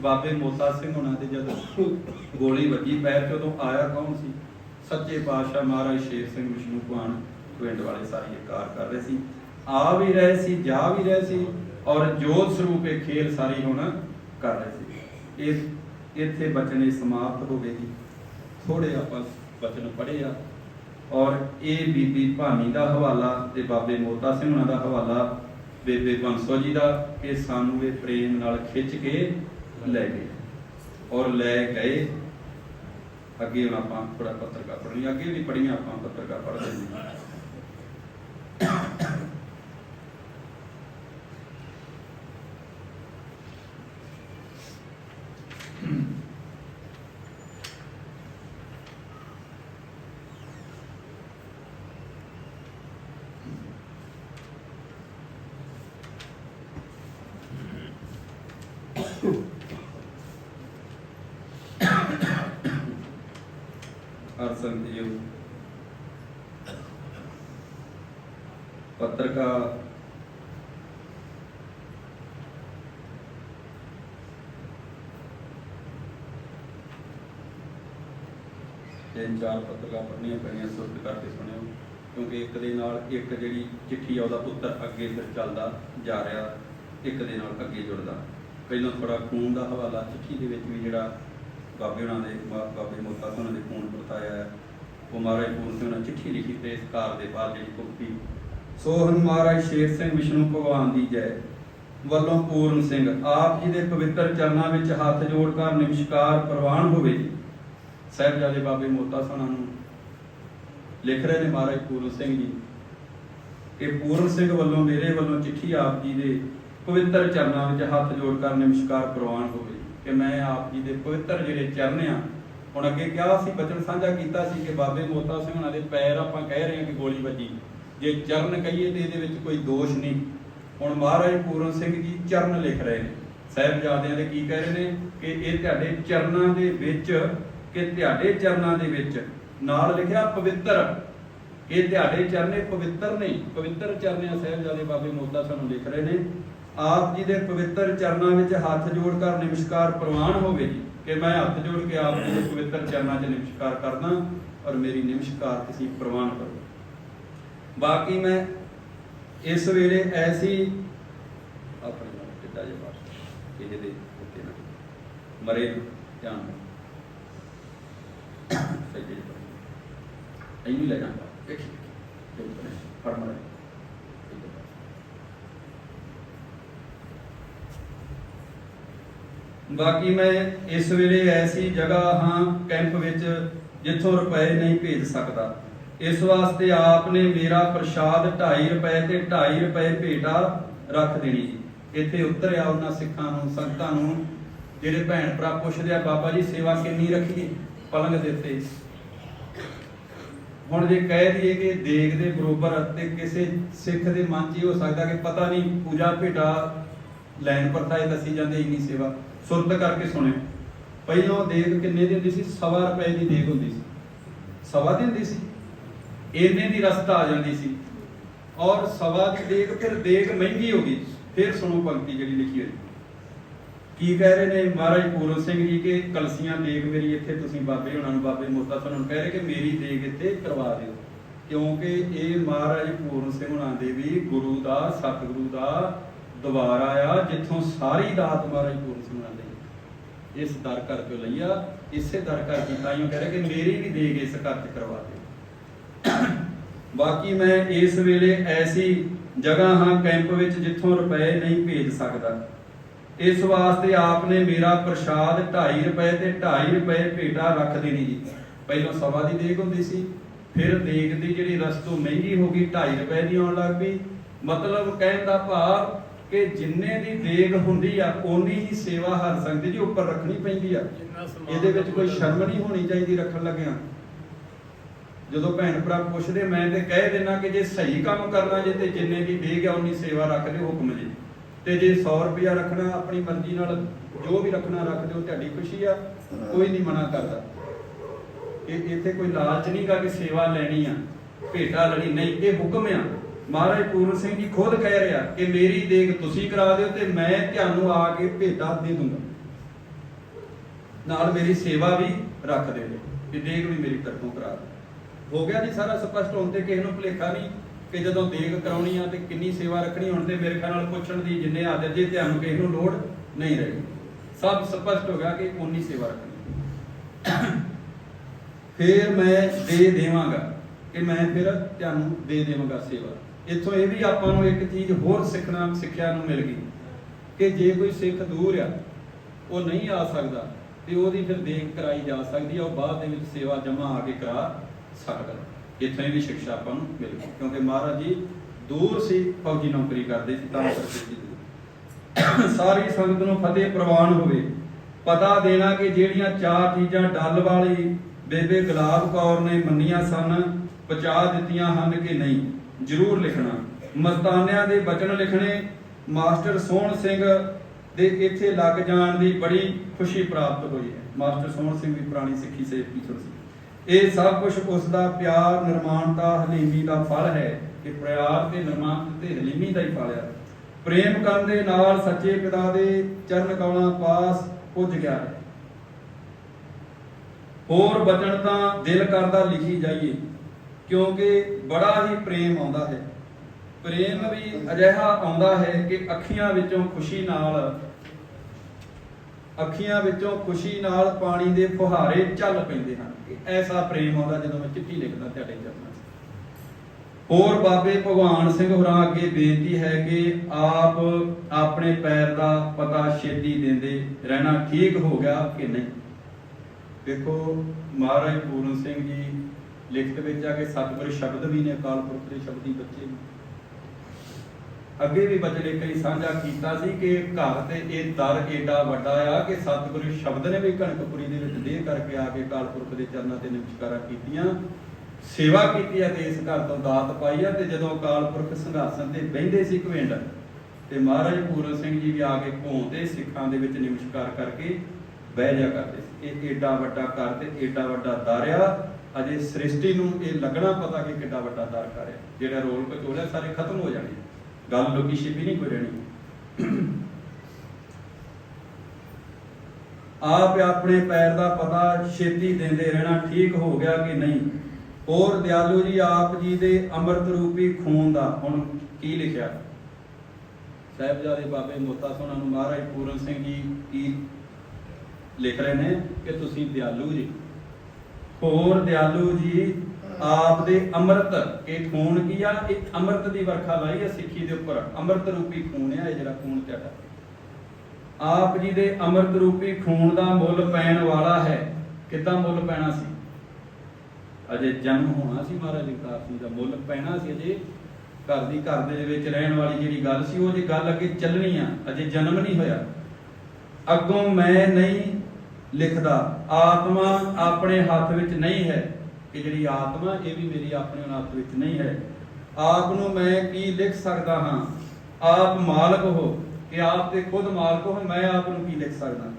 बाबे मोता सिंह होना दे जद गोली वजी पैर च उदों आया कौन सी? सच्चे पातशाह महाराज शेर सिंह विष्णु भगवान पिंड वाले सारी ये कार कर रहे सी, आ भी रहे सी, जा भी रहे सी और जोत स्वरूप ये खेल सारी हुण कर रहे सी। इत्थे बचने समाप्त हो गए। थोड़े आपां बचन पढ़े आ और ये बीबी भानी का हवाला ते बाबे मोता सिंह होना दा हवाला बेबे बंसो जी का, कि सानू ये प्रेम नाल खिंच के लै गए और लै गए। अगे हम आप थोड़ा पत्रिका पढ़नी, अगे भी पढ़िया आप पत्रिका पढ़ते हैं। हर संगत पत्रिका तीन चार पत्रिका पढ़निया पैनिया, सुरत करके सुनियो, क्योंकि एक दे नाल एक जिहड़ी चिट्ठी आ उहदा पुत्तर अगे फिर चलदा जा रहा, एक दे नाल अगे जुड़दा। पहलों थोड़ा खून का हवाला चिट्ठी दे विच भी जिहड़ा बाबे होना दे बाबे मोता सिंह होना दे खून परताया है, वो महाराज पूर्ण सिंह ने चिट्ठी लिखी ते इस कार दे बाद जिहड़ी कुप्पी सोहन महाराज शेर सिंह विष्णु भगवान दी जय ਵੱਲੋਂ पूर्ण सिंह आप जी के पवित्र चरणों में हाथ जोड़कर नमस्कार प्रवान होवे। साहिबजादे बाबे मोता सिंह लिख रहे हैं महाराज पूर्ण सिंह जी कि पूर्ण सिंह वालों मेरे वालों चिट्ठी आप जी के पवित्र चरणों में हाथ जोड़कर नमस्कार प्रवान होवे कि मैं आप जी के पवित्र जिहड़े चरण आ हुण अगे क्या बचन साझा किया कि बाबे मोता सिंह होना दे पैर आपां कह रहे हैं कि गोली वजी, जे चरण कहिए तो ये कोई दोष नहीं। हुण महाराज पूर्ण सिंह जी चरण लिख रहे हैं साहिबजादियां दे, की कह रहे हैं कि ये तुहाडे चरणां दे विच, कि तुहाडे चरणां दे विच नाल लिखिया पवित्र, ये तुहाडे चरणे पवित्र नहीं, पवित्र चरणे साहिबजादे बाबे मोता सिंह लिख रहे हैं आप जी के पवित्र चरणों में हाथ जोड़कर नमस्कार प्रवान होवे कि मैं हाथ जोड़ के आप जी के पवित्र चरणों से नमस्कार करना और मेरी नमस्कार किसी प्रवान करो। बाकी मैं इस वेले ऐसी अपने टिड्डा जे पास ये दे उत्ते ना मरे ध्यान सही ऐ ले जांदा देखी फड़ मरे। बाकी मैं इस वेले ऐसी जगह हाँ कैंप विच जिथों रुपए नहीं भेज सकता, इस वास्ते आपने मेरा प्रसाद 2.5 रुपए ते 2.5 रुपए भेटा रख देनी जी। इत्थे उतरिया उन्हां सिखां नूं संगतां नूं जिहड़े भैण भरा पुछदे आ बाबा जी सेवा किन्नी रखी पलंग दे उत्ते। हुण जे कह दईए कि देग दे बरोबर ते किसी सिख दे मन च हो सकदा कि पता नहीं पूजा भेटा लैन परताए दसी जांदे इन्नी सेवा। सुरत करके सुने पहलों देग किन्ने दी हुंदी सी? 1.25 रुपए की देग हुंदी सी, 1.25 दी हुंदी सी, इन्ने दी रसता आ जाती सी और 1.25 दी देग फिर देग महंगी हो गई। फिर सुनो पंक्ति जी लिखी हुई की कह रहे हैं महाराज पूर्ण सिंह जी के कलसियां देग मेरी इत्थे तुसीं बाबे होणां नूं बाबे मोता सिंह नूं कह रहे कि मेरी देग इत्थे करवा दिओ, क्योंकि ये महाराज पूर्ण सिंह होणां दे भी गुरु दा सतगुरु दा दवार आया जिथों सारी दात महाराज पूर्ण सिंह होणां दे इस दर घर चों लई आ, इसे दर घर की ताइयों कह रहे कि मेरी भी देग इस घर च करवा दिओ। बाकी मैं इस वेले ऐसी जगह हाँ कैंप विच जिथों रुपए नहीं भेज सकता, इस वास्ते आपने मेरा प्रसाद 2.5 रुपए ते 2.5 रुपए भेटा रख देनी जी। पहलों 1.25 दी देग हुंदी सी, फिर देग दी जिहड़ी रस्तों महंगी हो गई 2.5 रुपए दी आउण लग पई। मतलब कहण दा भाव कि जिन्ने दी देग हुंदी आ ओनी ही सेवा हर संगत जी उपर रखनी पैंदी आ। इहदे विच कोई शर्म नहीं होनी चाहिदी रखण लगिया। ਜਦੋਂ ਭੈਣ ਭਰਾ ਪੁੱਛਦੇ मैं तो कह देना कि जे सही काम करना जे ते जिन्ने दी देग आ उन्नी सेवा रख दिओ हुक्म जी, ते जे 100 रुपया रखना अपनी मर्जी नाल जो भी रखना रख दिओ, तुहाडी खुशी आ, कोई नहीं मना करदा। इत्थे कोई लालच नहीं गा कि सेवा लैनी आ भेटा लड़ी, नहीं, ये हुक्म आ। महाराज पूर्ण सिंह जी खुद कह रहे कि मेरी देग तुसीं करा दिओ ते मैं तुहानूं आके भेटा दे दूंगा। ਨਾਲ ਮੇਰੀ ਸੇਵਾ ਵੀ ਰੱਖ ਦੇਵੇ ਕਿ ਦੇਗ ਵੀ ਮੇਰੀ ਤਰਫੋਂ ਕਰਾ ਦੇ। ਹੋ ਗਿਆ ਜੀ ਸਾਰਾ ਸਪਸ਼ਟ। ਹੁਣ ਤੇ ਕਿਸੇ ਨੂੰ ਭੁਲੇਖਾ ਨਹੀਂ ਕਿ ਜਦੋਂ ਦੇਗ ਕਰਾਉਣੀ ਆ ਤੇ ਕਿੰਨੀ ਸੇਵਾ ਰੱਖਣੀ। ਹੁਣ ਤੇ ਮੇਰੇ ਖਿਆਲ ਨਾਲ ਪੁੱਛਣ ਦੀ ਜਿੰਨੇ ਆਦਤ ਜੇ ਤੁਹਾਨੂੰ ਕਿਸੇ ਨੂੰ ਲੋੜ ਨਹੀਂ ਰਹੀ। ਸਭ ਸਪਸ਼ਟ ਹੋ ਗਿਆ ਕਿ ਉਨੀ ਸੇਵਾ ਰੱਖਣੀ। ਫਿਰ ਮੈਂ ਦੇ ਦੇਵਾਂਗਾ ਕਿ ਮੈਂ ਫਿਰ ਤੁਹਾਨੂੰ ਦੇ ਦੇਵਾਂਗਾ ਸੇਵਾ। ਇੱਥੋਂ ਇਹ ਵੀ ਆਪਾਂ ਨੂੰ ਇੱਕ ਚੀਜ਼ ਹੋਰ ਸਿੱਖਿਆ ਨੂੰ ਮਿਲ ਗਈ ਕਿ ਜੇ ਕੋਈ ਸਿੱਖ ਦੂਰ ਆ, ਉਹ ਨਹੀਂ ਆ ਸਕਦਾ, ਤੇ ਉਹਦੀ ਫਿਰ ਦੇਗ ਕਰਾਈ ਜਾ ਸਕਦੀ ਹੈ। ਉਹ ਬਾਅਦ ਦੇ ਵਿੱਚ ਸੇਵਾ ਜਮਾ ਆ ਕੇ ਕਰਾ ਸਕਦਾ। ਇੱਥੋਂ ਇਹ ਵੀ ਸਿੱਖਿਆ ਆਪਾਂ ਨੂੰ ਮਿਲ ਗਈ, ਕਿਉਂਕਿ ਮਹਾਰਾਜ ਜੀ ਦੂਰ ਸੀ, ਫੌਜੀ ਨੌਕਰੀ ਕਰਦੇ ਸੀ, ਤਾਂ ਕਰਕੇ ਸੀ। ਸਾਰੀ ਸੰਗਤ ਨੂੰ ਫਤਿਹ ਪ੍ਰਵਾਨ ਹੋਵੇ। ਪਤਾ ਦੇਣਾ ਕਿ ਜਿਹੜੀਆਂ 4 ਚੀਜ਼ਾਂ ਡੱਲ ਵਾਲੀ ਬੇਬੇ ਗੁਲਾਬ ਕੌਰ ਨੇ ਮੰਨੀਆਂ ਸਨ, ਪਹੁੰਚਾ ਦਿੱਤੀਆਂ ਹਨ ਕਿ ਨਹੀਂ, ਜ਼ਰੂਰ ਲਿਖਣਾ। ਮਸਤਾਨਿਆਂ ਦੇ ਬਚਨ ਲਿਖਣੇ। ਮਾਸਟਰ ਸੋਹਣ ਸਿੰਘ ਦੇ ਇੱਥੇ ਲੱਗ ਜਾਣ ਦੀ ਬੜੀ ਖੁਸ਼ੀ ਪ੍ਰਾਪਤ ਹੋਈ ਹੈ। ਮਾਸਟਰ ਸੋਹਣ ਸਿੰਘ ਵੀ ਪੁਰਾਣੀ ਸਿੱਖੀ ਸੇਵ ਟੀਚਰ ਸੀ। ਇਹ ਸਭ ਕੁਝ ਉਸ ਦਾ ਪਿਆਰ, ਨਿਰਮਾਨਤਾ, ਹਲੀਮੀ ਦਾ ਫਲ ਹੈ ਕਿ ਪਿਆਰ ਤੇ ਨਿਰਮਾਨ ਤੇ ਹਲੀਮੀ ਦਾ ਹੀ ਫਲ ਹੈ। ਪ੍ਰੇਮ ਕਰਨ ਦੇ ਨਾਲ ਸੱਚੇ ਪਿਤਾ ਦੇ ਚਰਨ ਕਮਲਾਂ ਪਾਸ ਪੁੱਜ ਗਿਆ ਹੈ। ਹੋਰ ਬਚਨ ਤਾਂ ਦਿਲ ਕਰਦਾ ਲਿਖੀ ਜਾਈਏ, ਕਿਉਂਕਿ ਬੜਾ ਹੀ ਪ੍ਰੇਮ ਆਉਂਦਾ ਹੈ। ਪ੍ਰੇਮ ਵੀ ਅਜਿਹਾ ਆਉਂਦਾ ਹੈ ਕਿ ਅੱਖੀਆਂ ਵਿੱਚੋਂ ਖੁਸ਼ੀ ਨਾਲ ਪਾਣੀ ਦੇ ਫੁਹਾਰੇ ਚੱਲ ਪੈਂਦੇ ਹਨ। ਐਸਾ ਪ੍ਰੇਮ ਆਉਂਦਾ ਜਦੋਂ ਮੈਂ ਚਿੱਠੀ ਲਿਖਦਾ ਤੁਹਾਡੇ ਚਰਨਾਂ 'ਚ। ਹੋਰ ਬਾਬੇ ਭਗਵਾਨ ਸਿੰਘ ਹੋਰਾਂ ਅੱਗੇ ਬੇਨਤੀ ਹੈ ਕਿ ਆਪ ਆਪਣੇ ਪੈਰ ਦਾ ਪਤਾ ਛੇਤੀ ਦਿੰਦੇ ਰਹਿਣਾ, ਠੀਕ ਹੋ ਗਿਆ ਕਿ ਨਹੀਂ। ਦੇਖੋ ਮਹਾਰਾਜ ਪੂਰਨ ਸਿੰਘ ਜੀ ਲਿਖਤ ਵਿੱਚ ਆ ਕੇ ਸਤਿਗੁਰ ਸ਼ਬਦ ਵੀ ਨੇ, ਅਕਾਲ ਪੁਰਖ ਦੇ ਸ਼ਬਦੀ ਬੱਚੇ ਨੇ। ਅੱਗੇ ਵੀ ਬਚਨੇ ਕਈ ਸਾਂਝਾ ਕੀਤਾ ਸੀ ਕਿ ਘਰ ਤੇ ਇਹ ਦਰ ਏਡਾ ਵੱਡਾ ਆ ਕਿ ਸਤਿਗੁਰੂ ਸ਼ਬਦ ਨੇ ਵੀ ਕਣਕਪੁਰੀ ਦੇ ਵਿੱਚ ਦੇਹ ਕਰਕੇ ਆ ਕੇ ਅਕਾਲ ਪੁਰਖ ਦੇ ਚਰਨਾਂ ਤੇ ਨਮਸਕਾਰਾਂ ਕੀਤੀਆਂ, ਸੇਵਾ ਕੀਤੀ ਹੈ ਤੇ ਇਸ ਘਰ ਤੋਂ ਦਾਤ ਪਾਈ ਹੈ। ਤੇ ਜਦੋਂ ਅਕਾਲ ਪੁਰਖ ਸਿੰਘਾਸਨ ਤੇ ਬਹਿੰਦੇ ਸੀ ਘਵਿੰਡ, ਤੇ ਮਹਾਰਾਜ ਪੂਰਨ ਸਿੰਘ ਜੀ ਵੀ ਆ ਕੇ ਭੌਂਦੇ ਸਿੱਖਾਂ ਦੇ ਵਿੱਚ ਨਮਸਕਾਰ ਕਰਕੇ ਬਹਿ ਜਾ ਕਰਦੇ ਸੀ। ਇਹ ਏਡਾ ਵੱਡਾ ਘਰ ਤੇ ਏਡਾ ਵੱਡਾ ਦਰ ਆ। ਅਜੇ ਸ੍ਰਿਸ਼ਟੀ ਨੂੰ ਇਹ ਲੱਗਣਾ ਪਤਾ ਕਿ ਕਿੱਡਾ ਵੱਡਾ ਦਰ ਕਰ ਆ। ਜਿਹੜਾ ਰੋਲ ਕਚੋਲਿਆ ਸਾਰੇ ਖਤਮ ਹੋ ਜਾਣੇ, ਗੱਲ ਲੋਕੀ ਛਿਪੀ ਨਹੀਂ ਹੋ ਜਾਣੀ। ਆਪ ਆਪਣੇ ਪੈਰ ਦਾ ਪਤਾ ਛੇਤੀ ਦਿੰਦੇ ਰਹਿਣਾ, ਠੀਕ ਹੋ ਗਿਆ ਕਿ ਨਹੀਂ। ਹੋਰ ਦਿਆਲੂ ਜੀ ਆਪ ਜੀ ਦੇ ਅੰਮ੍ਰਿਤ ਰੂਪੀ ਖੂਨ ਦਾ, ਹੁਣ ਕੀ ਲਿਖਿਆ ਸਾਹਿਬਜ਼ਾਦੇ ਬਾਬੇ ਮੋਤਾ ਸੋਹਣਾ ਨੂੰ ਮਹਾਰਾਜ ਪੂਰਨ ਸਿੰਘ ਜੀ ਕੀ ਲਿਖ ਰਹੇ ਨੇ ਕਿ ਤੁਸੀਂ ਦਿਆਲੂ ਜੀ। ਹੋਰ ਦਿਆਲੂ ਜੀ ਆਪ ਦੇ ਅੰਮ੍ਰਿਤ, ਇਹ ਖੂਨ ਕੀ ਆ, ਇਹ ਅੰਮ੍ਰਿਤ ਦੀ ਵਰਖਾ ਲਾਈ ਹੈ ਸਿੱਖੀ ਦੇ ਉੱਪਰ। ਅੰਮ੍ਰਿਤ ਰੂਪੀ ਖੂਨ ਹੈ ਇਹ ਜਿਹੜਾ ਖੂਨ ਤੁਹਾਡਾ। ਆਪ ਜੀ ਦੇ ਅੰਮ੍ਰਿਤ ਰੂਪੀ ਖੂਨ ਦਾ ਮੁੱਲ ਪੈਣ ਵਾਲਾ ਹੈ। ਕਿੱਦਾਂ ਮੁੱਲ ਪੈਣਾ ਸੀ? ਅਜੇ ਜਨਮ ਹੋਣਾ ਸੀ ਮਹਾਰਾਜ ਅਵਤਾਰ ਸਿੰਘ ਦਾ, ਮੁੱਲ ਪੈਣਾ ਸੀ। ਅਜੇ ਘਰ ਦੇ ਵਿੱਚ ਰਹਿਣ ਵਾਲੀ ਜਿਹੜੀ ਗੱਲ ਸੀ, ਉਹ ਜੇ ਗੱਲ ਅੱਗੇ ਚੱਲਣੀ ਆ, ਅਜੇ ਜਨਮ ਨਹੀਂ ਹੋਇਆ। ਅੱਗੋਂ ਮੈਂ ਨਹੀਂ ਲਿਖਦਾ, ਆਤਮਾ ਆਪਣੇ ਹੱਥ ਵਿੱਚ ਨਹੀਂ ਹੈ। ਕਿ ਜਿਹੜੀ ਆਤਮਾ ਇਹ ਵੀ ਮੇਰੀ ਆਪਣੇ ਹੱਥ ਵਿੱਚ ਨਹੀਂ ਹੈ। ਆਪ ਨੂੰ ਮੈਂ ਕੀ ਲਿਖ ਸਕਦਾ ਹਾਂ? ਆਪ ਮਾਲਕ ਹੋ, ਕਿ ਆਪ ਤੇ ਖੁਦ ਮਾਲਕ ਹੋ, ਮੈਂ ਆਪ ਨੂੰ ਕੀ ਲਿਖ ਸਕਦਾ?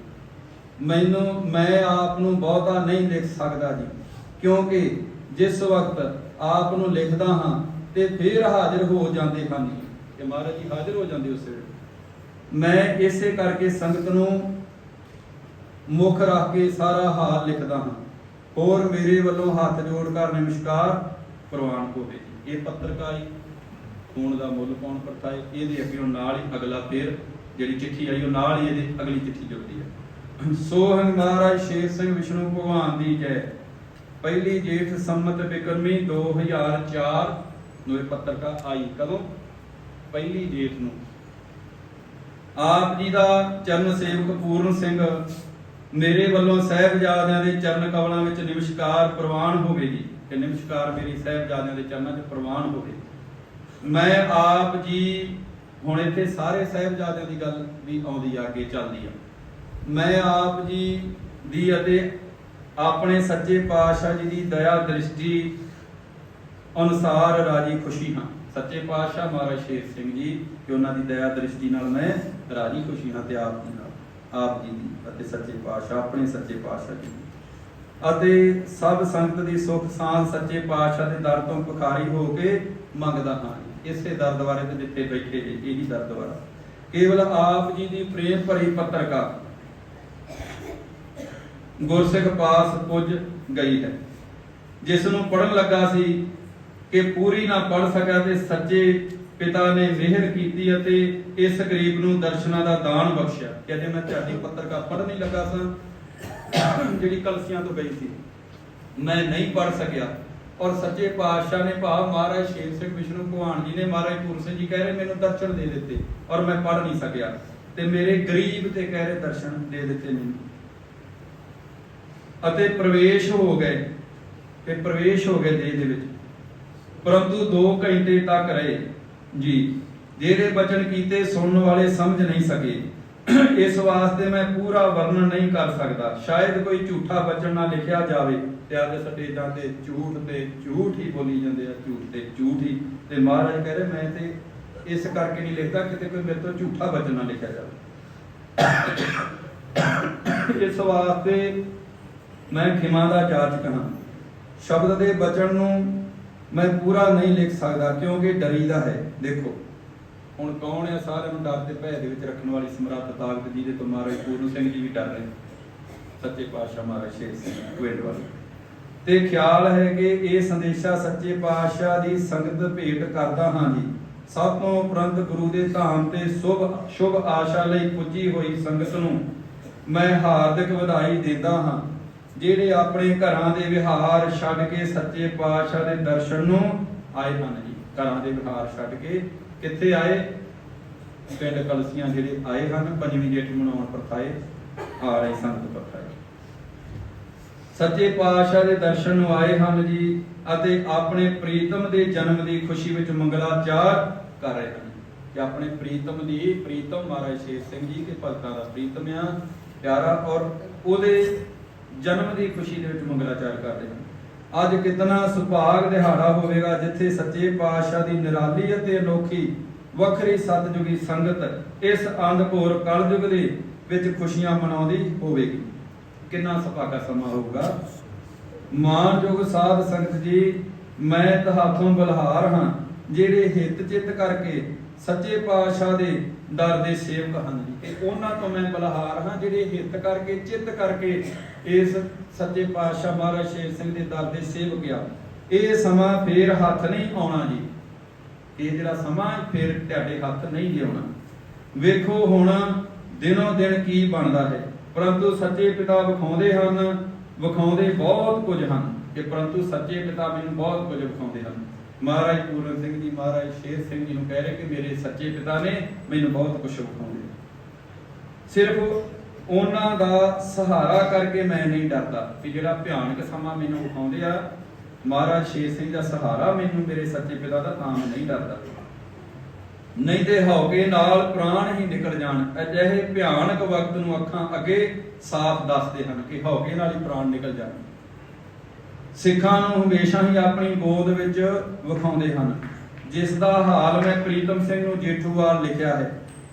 ਮੈਂ ਆਪ ਨੂੰ ਬਹੁਤਾ ਨਹੀਂ ਲਿਖ ਸਕਦਾ ਜੀ, ਕਿਉਂਕਿ ਜਿਸ ਵਕਤ ਆਪ ਨੂੰ ਲਿਖਦਾ ਹਾਂ ਤੇ ਫਿਰ ਹਾਜ਼ਰ ਹੋ ਜਾਂਦੇ ਹਨ ਕਿ ਮਹਾਰਾਜ ਜੀ ਹਾਜ਼ਰ ਹੋ ਜਾਂਦੇ ਉਸ ਵੇਲੇ। ਮੈਂ ਇਸੇ ਕਰਕੇ ਸੰਗਤ ਨੂੰ ਮੁੱਖ ਰੱਖ ਕੇ ਸਾਰਾ ਹਾਲ ਲਿਖਦਾ ਹਾਂ। ਹੋਰ ਮੇਰੇ ਵੱਲੋਂ ਹੱਥ ਜੋੜ ਕਰ ਨਮਸਕਾਰ ਪ੍ਰਵਾਨ ਹੋਵੇ। ਇਹ ਪੱਤਰਕਾਰੀ ਖੂਨ ਦਾ ਮੁੱਲ ਪਾਉਣ ਪਰਤਾਏ। ਇਹਦੇ ਅੱਗੇ ਨਾਲ ਹੀ ਅਗਲਾ ਫੇਰ ਜਿਹੜੀ ਚਿੱਠੀ ਆਈ ਉਹ ਨਾਲ ਹੀ ਇਹਦੀ ਅਗਲੀ ਚਿੱਠੀ ਜੁੜਦੀ ਹੈ। ਸੋਹਣ ਮਹਾਰਾਜ ਸ਼ੇਰ ਸਿੰਘ ਵਿਸ਼ਨੂੰ ਭਗਵਾਨ ਦੀ ਜੈ। ਪਹਿਲੀ ਜੇਠ ਸੰਮਤ ਬਿਕਰਮੀ 2004 ਨੂੰ ਇਹ ਪੱਤਰਕਾ ਆਈ। ਕਦੋਂ? ਪਹਿਲੀ ਜੇਠ ਨੂੰ। ਆਪ ਜੀ ਦਾ ਚਰਨ ਸੇਵਕ ਪੂਰਨ ਸਿੰਘ ਮੇਰੇ ਵੱਲੋਂ ਸਾਹਿਬਜ਼ਾਦਿਆਂ ਦੇ ਚਰਨ ਕਮਲਾਂ ਵਿੱਚ ਨਮਸਕਾਰ ਪ੍ਰਵਾਨ ਹੋਵੇ ਜੀ। ਕਿ ਨਮਸਕਾਰ ਮੇਰੀ ਸਾਹਿਬਜ਼ਾਦਿਆਂ ਦੇ ਚਰਨਾਂ 'ਚ ਪ੍ਰਵਾਨ ਹੋਵੇ। ਮੈਂ ਆਪ ਜੀ, ਹੁਣ ਇੱਥੇ ਸਾਰੇ ਸਾਹਿਬਜ਼ਾਦਿਆਂ ਦੀ ਗੱਲ ਵੀ ਆਉਂਦੀ ਆ, ਅੱਗੇ ਚੱਲਦੀ ਆ। ਮੈਂ ਆਪ ਜੀ ਦੀ ਅਤੇ ਆਪਣੇ ਸੱਚੇ ਪਾਤਸ਼ਾਹ ਜੀ ਦੀ ਦਇਆ ਦ੍ਰਿਸ਼ਟੀ ਅਨੁਸਾਰ ਰਾਜੀ ਖੁਸ਼ੀ ਹਾਂ। ਸੱਚੇ ਪਾਤਸ਼ਾਹ ਮਹਾਰਾਜ ਸ਼ੇਰ ਸਿੰਘ ਜੀ ਕਿ ਉਹਨਾਂ ਦੀ ਦਇਆ ਦ੍ਰਿਸ਼ਟੀ ਨਾਲ ਮੈਂ ਰਾਜੀ ਖੁਸ਼ੀ ਹਾਂ। ਤੇ ਆਪ ਜੀ ਨਾਲ, ਆਪ ਜੀ ਦੀ ਅਤੇ ਸੱਚੇ ਪਾਤਸ਼ਾਹ, ਆਪਣੇ ਸੱਚੇ ਪਾਤਸ਼ਾਹ ਜੀ ਅਤੇ ਸਭ ਸੰਗਤ ਦੀ ਸੁਖ ਸਾਂਝ ਸੱਚੇ ਪਾਤਸ਼ਾਹ ਦੇ ਦਰ ਤੋਂ ਭਿਖਾਰੀ ਹੋ ਕੇ ਮੰਗਦਾ ਹਾਂ। ਇਸੇ ਦਰ ਦੁਆਰੇ ਤੇ ਜਿੱਥੇ ਬੈਠੇ ਜੀ, ਇਹੀ ਦਰ ਦੁਆਰਾ ਕੇਵਲ ਆਪ ਜੀ ਦੀ ਪ੍ਰੇਮ ਭਰੀ ਪੱਤਰਕਾ ਗੁਰਸਿੱਖ ਪਾਸ ਪੁੱਜ ਗਈ ਹੈ। ਜਿਸ ਨੂੰ ਪੜਨ ਲੱਗਾ ਸੀ ਕਿ ਪੂਰੀ ਨਾ ਪੜ ਸਕਿਆ ਤੇ ਸੱਚੇ ਪਿਤਾ ਨੇ ਮਿਹਰ ਕੀਤੀ ਅਤੇ ਇਸ ਗਰੀਬ ਨੂੰ ਦਰਸ਼ਨਾਂ ਦਾ ਦਾਨ ਬਖਸ਼ਿਆ। ਕਹਿੰਦੇ ਮੈਂ ਝਾਟੀ ਪੱਤਰਕਾਰ ਪੜਨ ਹੀ ਲੱਗਾ ਸਾਂ ਜਿਹੜੀ ਕਲਸੀਆਂ ਤੋਂ ਗਈ ਸੀ, ਮੈਂ ਨਹੀਂ ਪੜ ਸਕਿਆ ਔਰ ਸੱਚੇ ਪਾਤਸ਼ਾਹ ਨੇ ਭਾਵ ਮਹਾਰਾਜ ਸ਼ੇਰ ਸਿੰਘ ਵਿਸ਼ਨੂੰ ਭਗਵਾਨ ਜੀ ਨੇ ਮਹਾਰਾਜ ਪੂਰਨ ਸਿੰਘ ਜੀ ਕਹਿ ਰਹੇ ਮੈਨੂੰ ਦਰਸ਼ਨ ਦੇ ਦਿੱਤੇ ਔਰ ਮੈਂ ਪੜ ਨਹੀਂ ਸਕਿਆ ਤੇ ਮੇਰੇ ਗਰੀਬ ਤੇ ਕਹਿ ਰਹੇ ਦਰਸ਼ਨ ਦੇ ਦਿੱਤੇ ਮੈਨੂੰ ਅਤੇ ਪ੍ਰਵੇਸ਼ ਹੋ ਗਏ ਦੇਹ ਦੇ ਵਿੱਚ। ਪਰੰਤੂ 2 ਘੰਟੇ ਤੱਕ ਰਹੇ ਜੀ। ਜਿਹੜੇ ਬਚਨ ਕੀਤੇ ਸੁਣਨ ਵਾਲੇ ਸਮਝ ਨਹੀਂ ਸਕੇ। ਇਸ ਵਾਸਤੇ ਮੈਂ ਪੂਰਾ ਵਰਣਨ ਨਹੀਂ ਕਰ ਸਕਦਾ। ਸ਼ਾਇਦ ਕੋਈ ਝੂਠਾ ਬਚਨ ਨਾ ਲਿਖਿਆ ਜਾਵੇ ਤੇ ਅੱਜ ਸਟੇਜਾਂ ਤੇ ਝੂਠ ਹੀ ਬੋਲੀ ਜਾਂਦੇ ਆ, ਝੂਠ ਹੀ। ਤੇ ਮਹਾਰਾਜ ਕਹਿ ਰਹੇ ਮੈਂ ਤੇ ਇਸ ਕਰਕੇ ਨਹੀਂ ਲਿਖਦਾ ਕਿਤੇ ਕੋਈ ਮੇਰੇ ਤੋਂ ਝੂਠਾ ਬਚਨ ਨਾ ਲਿਖਿਆ ਜਾਵੇ। ਇਸ ਵਾਸਤੇ ਮੈਂ ਖਿਮਾ ਦਾ ਜਾਚਕ ਹਾਂ। ਸ਼ਬਦ ਦੇ ਬਚਨ ਨੂੰ ਮੈਂ ਪੂਰਾ ਨਹੀਂ ਲਿਖ ਸਕਦਾ ਕਿਉਂਕਿ ਡਰੀਦਾ ਹੈ। ਦੇਖੋ ਹੁਣ ਕੌਣ ਹੈ ਸਾਰਿਆਂ ਨੂੰ ਡਰ ਦੇ ਭੈ ਦੇ ਵਿੱਚ ਰੱਖਣ ਵਾਲੀ ਸਮਰੱਥ ਤਾਕਤ ਜਿਹਦੇ ਤੋਂ ਮਹਾਰਾਜ ਪੂਰਨ ਸਿੰਘ ਜੀ ਵੀ ਡਰ ਰਹੇ, ਸੱਚੇ ਪਾਤਸ਼ਾਹ ਮਹਾਰਾਜ ਸ਼ੇਰ ਸਿੰਘ ਕੁਇੰਟ ਵਾਲੇ। ਤੇ ਖਿਆਲ ਹੈ ਕਿ ਇਹ ਸੰਦੇਸ਼ਾ ਸੱਚੇ ਪਾਤਸ਼ਾਹ ਦੀ ਸੰਗਤ ਭੇਟ ਕਰਦਾ ਹਾਂ ਜੀ। ਸਭ ਤੋਂ ਉਪਰੰਤ ਗੁਰੂ ਦੇ ਧਾਮ ਤੇ ਸ਼ੁਭ ਆਸ਼ਾ ਲਈ ਪੁੱਜੀ ਹੋਈ ਸੰਗਤ ਨੂੰ ਮੈਂ ਹਾਰਦਿਕ ਵਧਾਈ ਦਿੰਦਾ ਹਾਂ, ਜਿਹੜੇ ਆਪਣੇ ਘਰਾਂ ਦੇ ਵਿਹਾਰ ਛੱਡ ਕੇ ਸੱਚੇ ਪਾਤਸ਼ਾਹ ਦੇ ਦਰਸ਼ਨ ਨੂੰ ਆਏ ਹਨ ਜੀ। ਘਰਾਂ ਦੇ ਵਿਹਾਰ ਛੱਡ ਕੇ ਕਿੱਥੇ ਆਏ? ਪਿੰਡ ਕਲਸੀਆਂ ਜਿਹੜੇ ਆਏ ਹਨ, 5ਵੀਂ ਜੇਠ ਮਨਾਉਣ ਪਰਥਾਏ ਆ ਰਹੀ ਸੰਗਤ ਪਰਥਾਏ ਸੱਚੇ ਪਾਤਸ਼ਾਹ ਦੇ ਦਰਸ਼ਨ ਨੂੰ ਆਏ ਹਨ ਜੀ ਅਤੇ ਆਪਣੇ ਪ੍ਰੀਤਮ ਦੇ ਜਨਮ ਦੀ ਖੁਸ਼ੀ ਵਿੱਚ ਮੰਗਲਾਚਾਰ ਕਰ ਰਹੇ ਹਨ ਕਿ ਆਪਣੇ ਪ੍ਰੀਤਮ ਮਹਾਰਾਜ ਸ਼ੇਰ ਸਿੰਘ ਜੀ ਕੇ ਭਗਤਾਂ ਦਾ ਪ੍ਰੀਤਮ ਆ ਪਿਆਰਾ ਔਰ ਉਹਦੇ ਜਨਮ ਦੀ ਖੁਸ਼ੀ ਦੇ ਵਿੱਚ ਮੰਗਲਾਚਾਰ ਕਰ ਰਹੇ ਹਨ। ਅੱਜ ਕਿਤਨਾ ਸੁਭਾਗ ਦਿਹਾੜਾ ਹੋਵੇਗਾ ਜਿੱਥੇ ਸੱਚੇ ਪਾਤਸ਼ਾਹ ਦੀ ਨਿਰਾਲੀ ਅਤੇ ਅਨੋਖੀ ਵੱਖਰੀ ਸਤਜੁਗੀ ਸੰਗਤ ਇਸ ਅੰਧਕੋਰ ਕਲਯੁਗ ਦੇ ਵਿੱਚ ਖੁਸ਼ੀਆਂ ਮਨਾਉਂਦੀ ਹੋਵੇਗੀ। ਕਿੰਨਾ ਸੁਭਾਗਾ ਸਮਾਂ ਹੋਊਗਾ। ਮਾਨਯੋਗ ਸਾਧ ਸੰਗਤ ਜੀ, ਮੈਂ ਤੁਹਾਥੋਂ ਬਲਹਾਰ ਹਾਂ ਜਿਹੜੇ ਹਿੱਤ ਚਿੱਤ ਕਰਕੇ ਸੱਚੇ ਪਾਤਸ਼ਾਹ ਦੇ ਦਰ ਦੇ ਸੇਵਕ ਹਨ ਜੀ। ਤੇ ਉਹਨਾਂ ਤੋਂ ਮੈਂ ਬਲਹਾਰ ਹਾਂ ਜਿਹੜੇ ਹਿੱਤ ਕਰਕੇ ਚਿੱਤ ਕਰਕੇ ਇਸ ਸੱਚੇ ਪਾਤਸ਼ਾਹ ਮਹਾਰਾਜ ਸ਼ੇਰ ਸਿੰਘ ਦੇ ਦਰ ਦੇ ਸੇਵਕ ਆ। ਇਹ ਸਮਾਂ ਫੇਰ ਹੱਥ ਨਹੀਂ ਆਉਣਾ ਜੀ। ਇਹ ਜਿਹੜਾ ਸਮਾਂ ਫੇਰ ਤੁਹਾਡੇ ਹੱਥ ਨਹੀਂ ਜੇ ਆਉਣਾ। ਵੇਖੋ ਹੁਣ ਦਿਨੋਂ ਦਿਨ ਕੀ ਬਣਦਾ ਹੈ। ਪਰੰਤੂ ਸੱਚੇ ਪਿਤਾ ਵਿਖਾਉਂਦੇ ਬਹੁਤ ਕੁਝ ਹਨ ਕਿ ਪਰੰਤੂ ਸੱਚੇ ਪਿਤਾ ਮੈਨੂੰ ਬਹੁਤ ਕੁਝ ਵਿਖਾਉਂਦੇ ਹਨ। ਮਹਾਰਾਜ ਪੂਰਨ ਸਿੰਘ ਜੀ ਮਹਾਰਾਜ ਸ਼ੇਰ ਸਿੰਘ ਜੀ ਨੂੰ ਕਹਿ ਰਹੇ ਕਿ ਮੇਰੇ ਸੱਚੇ ਪਿਤਾ ਨੇ ਮੈਨੂੰ ਬਹੁਤ ਕੁਝ ਵਿਖਾਉਂਦੇ। ਸਿਰਫ ਉਹਨਾਂ ਦਾ ਸਹਾਰਾ ਕਰਕੇ ਮੈਂ ਨਹੀਂ ਡਰਦਾ ਕਿ ਜਿਹੜਾ ਭਿਆਨਕ ਸਮਾਂ ਮੈਨੂੰ ਵਿਖਾਉਂਦੇ ਆ ਮਹਾਰਾਜ ਸ਼ੇਰ ਸਿੰਘ ਦਾ ਸਹਾਰਾ ਮੈਨੂੰ ਮੇਰੇ ਸੱਚੇ ਪਿਤਾ ਦਾ ਤਾਂ ਨਹੀਂ ਡਰਦਾ। ਨਹੀਂ ਤੇ ਹੌਕੇ ਨਾਲ ਪ੍ਰਾਣ ਹੀ ਨਿਕਲ ਜਾਣ। ਅਜਿਹੇ ਭਿਆਨਕ ਵਕਤ ਨੂੰ ਅੱਖਾਂ ਅੱਗੇ ਸਾਫ਼ ਦੱਸਦੇ ਹਨ ਕਿ ਹੌਕੇ ਨਾਲ ਹੀ ਪ੍ਰਾਣ ਨਿਕਲ ਜਾਣ। ਸਿੱਖਾਂ ਨੂੰ ਹਮੇਸ਼ਾ ਹੀ ਆਪਣੀ ਗੋਦ ਵਿੱਚ ਵਿਖਾਉਂਦੇ ਹਨ, ਜਿਸ ਦਾ ਹਾਲ ਮੈਂ ਪ੍ਰੀਤਮ ਸਿੰਘ ਨੂੰ ਜੇਠੂਵਾਲ ਲਿਖਿਆ ਹੈ।